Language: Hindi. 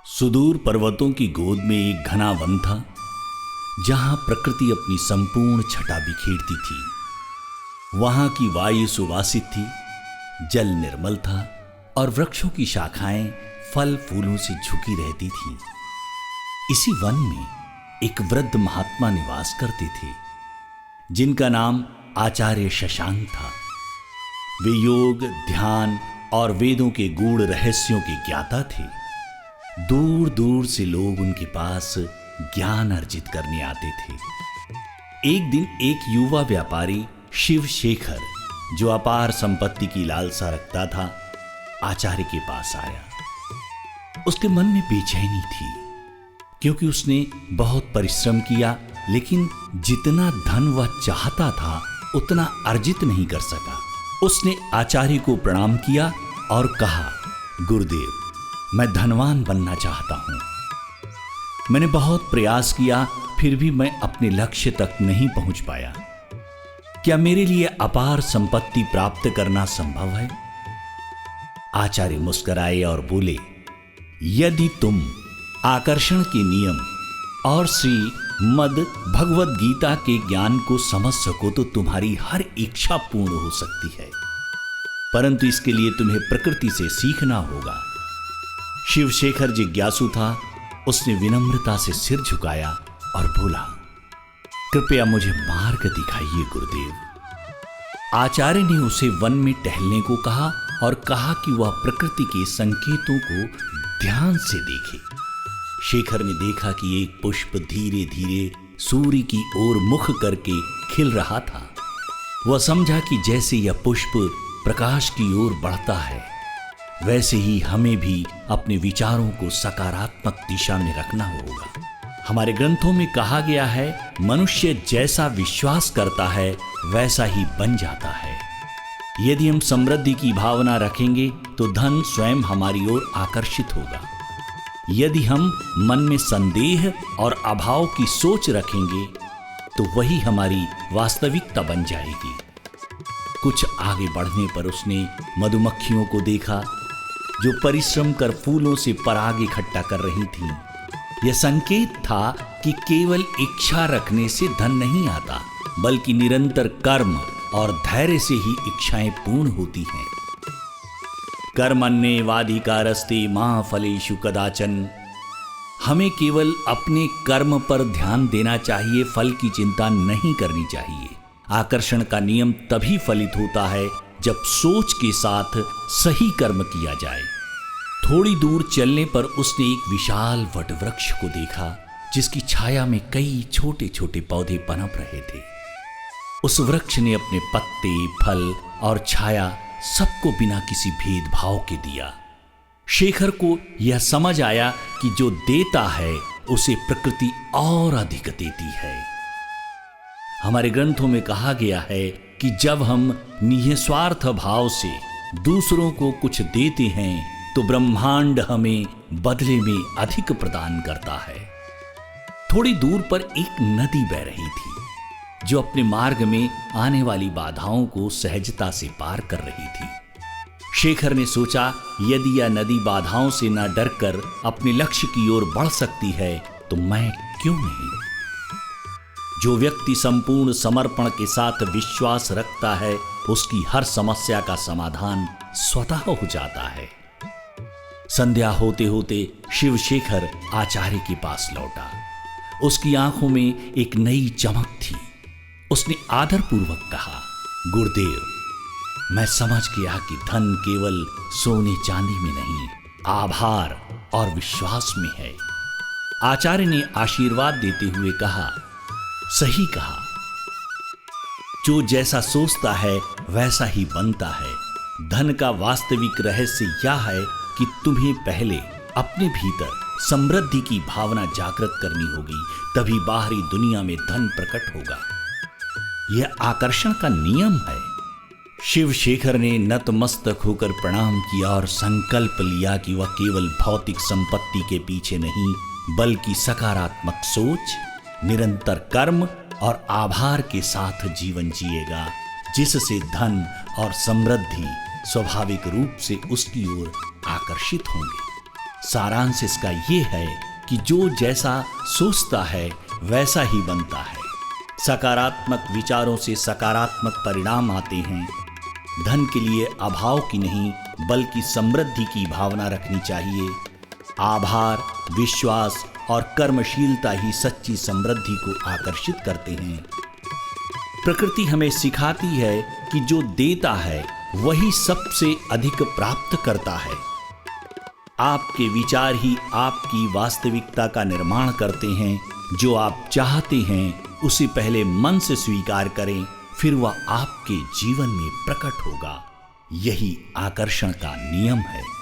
सुदूर पर्वतों की गोद में एक घना वन था, जहां प्रकृति अपनी संपूर्ण छटा बिखेरती थी। वहां की वायु सुवासित थी, जल निर्मल था और वृक्षों की शाखाएं फल फूलों से झुकी रहती थीं। इसी वन में एक वृद्ध महात्मा निवास करते थे, जिनका नाम आचार्य शशांक था। वे योग, ध्यान और वेदों के गूढ़ रहस्यों के ज्ञाता थे। दूर दूर से लोग उनके पास ज्ञान अर्जित करने आते थे। एक दिन एक युवा व्यापारी शिव शेखर, जो अपार संपत्ति की लालसा रखता था, आचार्य के पास आया। उसके मन में बेचैनी थी, क्योंकि उसने बहुत परिश्रम किया, लेकिन जितना धन वह चाहता था उतना अर्जित नहीं कर सका। उसने आचार्य को प्रणाम किया और कहा, गुरुदेव, मैं धनवान बनना चाहता हूं। मैंने बहुत प्रयास किया, फिर भी मैं अपने लक्ष्य तक नहीं पहुंच पाया। क्या मेरे लिए अपार संपत्ति प्राप्त करना संभव है? आचार्य मुस्कुराए और बोले, यदि तुम आकर्षण के नियम और श्री मद भगवत गीता के ज्ञान को समझ सको तो तुम्हारी हर इच्छा पूर्ण हो सकती है, परंतु इसके लिए तुम्हें प्रकृति से सीखना होगा। शिव शेखर जिज्ञासु था। उसने विनम्रता से सिर झुकाया और बोला, कृपया मुझे मार्ग दिखाइए गुरुदेव। आचार्य ने उसे वन में टहलने को कहा और कहा कि वह प्रकृति के संकेतों को ध्यान से देखे। शेखर ने देखा कि एक पुष्प धीरे धीरे सूर्य की ओर मुख करके खिल रहा था। वह समझा कि जैसे यह पुष्प प्रकाश की ओर बढ़ता है, वैसे ही हमें भी अपने विचारों को सकारात्मक दिशा में रखना होगा। हमारे ग्रंथों में कहा गया है, मनुष्य जैसा विश्वास करता है वैसा ही बन जाता है। यदि हम समृद्धि की भावना रखेंगे तो धन स्वयं हमारी ओर आकर्षित होगा। यदि हम मन में संदेह और अभाव की सोच रखेंगे तो वही हमारी वास्तविकता बन जाएगी। कुछ आगे बढ़ने पर उसने मधुमक्खियों को देखा, जो परिश्रम कर फूलों से पराग इकट्ठा कर रही थीं। यह संकेत था कि केवल इच्छा रखने से धन नहीं आता, बल्कि निरंतर कर्म और धैर्य से ही इच्छाएं पूर्ण होती हैं। कर्मण्येवाधिकारस्ते मा फलेषु कदाचन। हमें केवल अपने कर्म पर ध्यान देना चाहिए, फल की चिंता नहीं करनी चाहिए। आकर्षण का नियम तभी फलित होता है जब सोच के साथ सही कर्म किया जाए। थोड़ी दूर चलने पर उसने एक विशाल वटवृक्ष को देखा, जिसकी छाया में कई छोटे छोटे पौधे पनप रहे थे। उस वृक्ष ने अपने पत्ते, फल और छाया सबको बिना किसी भेदभाव के दिया। शेखर को यह समझ आया कि जो देता है उसे प्रकृति और अधिक देती है। हमारे ग्रंथों में कहा गया है कि जब हम निस्वार्थ भाव से दूसरों को कुछ देते हैं तो ब्रह्मांड हमें बदले में अधिक प्रदान करता है। थोड़ी दूर पर एक नदी बह रही थी, जो अपने मार्ग में आने वाली बाधाओं को सहजता से पार कर रही थी। शेखर ने सोचा, यदि यह नदी बाधाओं से न डरकर अपने लक्ष्य की ओर बढ़ सकती है तो मैं क्यों नहीं। जो व्यक्ति संपूर्ण समर्पण के साथ विश्वास रखता है, उसकी हर समस्या का समाधान स्वतः हो जाता है। संध्या होते होते शिव शेखर आचार्य के पास लौटा। उसकी आंखों में एक नई चमक थी। उसने आदरपूर्वक कहा, गुरुदेव, मैं समझ गया कि धन केवल सोने चांदी में नहीं, आभार और विश्वास में है। आचार्य ने आशीर्वाद देते हुए कहा, सही कहा। जो जैसा सोचता है वैसा ही बनता है। धन का वास्तविक रहस्य यह है कि तुम्हें पहले अपने भीतर समृद्धि की भावना जागृत करनी होगी, तभी बाहरी दुनिया में धन प्रकट होगा। यह आकर्षण का नियम है। शिव शेखर ने नतमस्तक होकर प्रणाम किया और संकल्प लिया कि वह केवल भौतिक संपत्ति के पीछे नहीं, बल्कि सकारात्मक सोच, निरंतर कर्म और आभार के साथ जीवन जिएगा। जिससे धन और समृद्धि स्वाभाविक रूप से उसकी ओर आकर्षित होंगे। सारांश इसका ये है कि जो जैसा सोचता है वैसा ही बनता है। सकारात्मक विचारों से सकारात्मक परिणाम आते हैं। धन के लिए अभाव की नहीं बल्कि समृद्धि की भावना रखनी चाहिए। आभार, विश्वास और कर्मशीलता ही सच्ची समृद्धि को आकर्षित करते हैं। प्रकृति हमें सिखाती है कि जो देता है वही सबसे अधिक प्राप्त करता है। आपके विचार ही आपकी वास्तविकता का निर्माण करते हैं। जो आप चाहते हैं उसे पहले मन से स्वीकार करें, फिर वह आपके जीवन में प्रकट होगा। यही आकर्षण का नियम है।